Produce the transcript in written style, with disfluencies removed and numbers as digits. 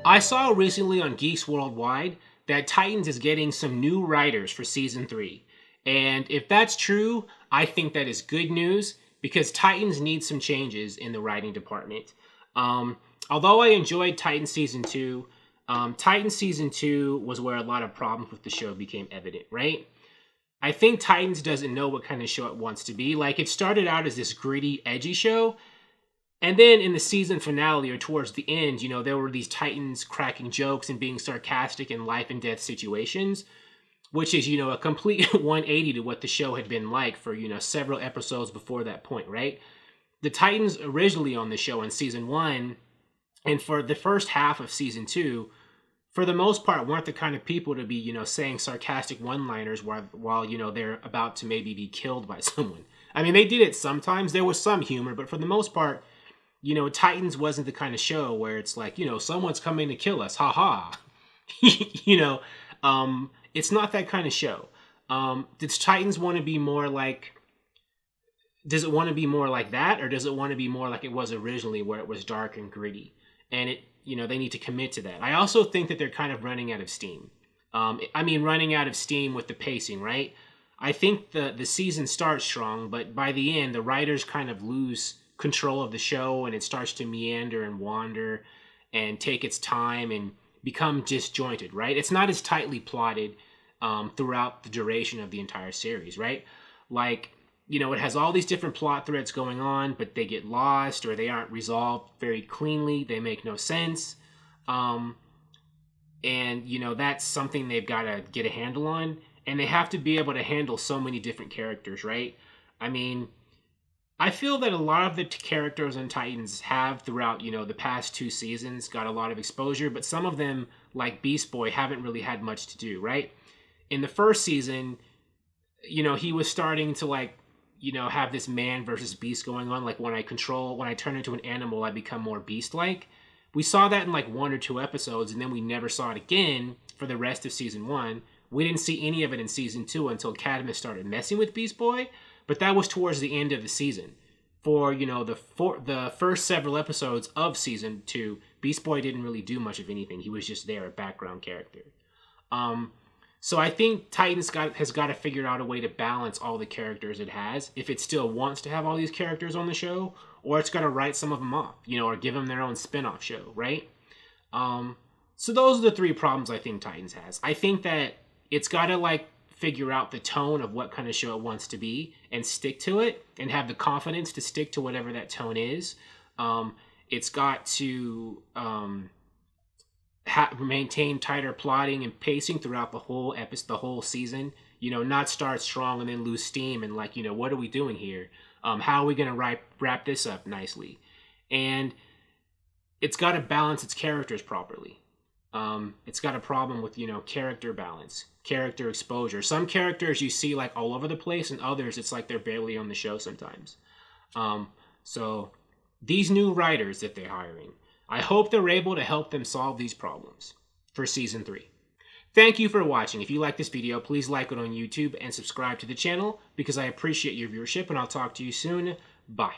I saw recently on Geeks Worldwide that Titans is getting some new writers for season 3. And if that's true, I think that is good news because Titans needs some changes in the writing department. Although I enjoyed Titans season 2, Titans season 2 was where a lot of problems with the show became evident, right? I think Titans doesn't know what kind of show it wants to be. Like, it started out as this gritty, edgy show, and then in the season finale or towards the end, there were these Titans cracking jokes and being sarcastic in life and death situations, which is, a complete 180 to what the show had been like for, several episodes before that point, right? The Titans originally on the show in season 1 and for the first half of season 2, for the most part, weren't the kind of people to be, saying sarcastic one-liners while they're about to maybe be killed by someone. I mean, they did it sometimes. There was some humor, but for the most part, Titans wasn't the kind of show where it's like, someone's coming to kill us, haha. It's not that kind of show. Does Titans want to be more like, does it want to be more like that? Or does it want to be more like it was originally where it was dark and gritty? And they need to commit to that. I also think that they're kind of running out of steam. Running out of steam with the pacing, right? I think the season starts strong, but by the end, the writers kind of lose control of the show and it starts to meander and wander and take its time and become disjointed, right? It's not as tightly plotted throughout the duration of the entire series, right? Like, it has all these different plot threads going on, but they get lost or they aren't resolved very cleanly. They make no sense. That's something they've got to get a handle on. And they have to be able to handle so many different characters, right? I feel that a lot of the characters in Titans have throughout, the past 2 seasons got a lot of exposure, but some of them, like Beast Boy, haven't really had much to do, right? In the first season, he was starting to have this man versus beast going on. Like when I turn into an animal, I become more beast-like. We saw that in 1 or 2 episodes, and then we never saw it again for the rest of season 1. We didn't see any of it in season 2 until Cadmus started messing with Beast Boy. But that was towards the end of the season. For, the first several episodes of season 2, Beast Boy didn't really do much of anything. He was just there, a background character. So I think Titans has got to figure out a way to balance all the characters it has, if it still wants to have all these characters on the show, or it's got to write some of them off, or give them their own spin-off show, right? So those are the 3 problems I think Titans has. I think that it's got to, figure out the tone of what kind of show it wants to be and stick to it and have the confidence to stick to whatever that tone is. It's got to maintain tighter plotting and pacing throughout the whole season. Not start strong and then lose steam and what are we doing here? How are we going to wrap this up nicely? And it's got to balance its characters properly. It's got a problem with, character balance, character exposure. Some characters you see all over the place, and others it's like they're barely on the show sometimes. So these new writers that they're hiring, I hope they're able to help them solve these problems for season 3. Thank you for watching. If you like this video, please like it on YouTube and subscribe to the channel because I appreciate your viewership, and I'll talk to you soon. Bye.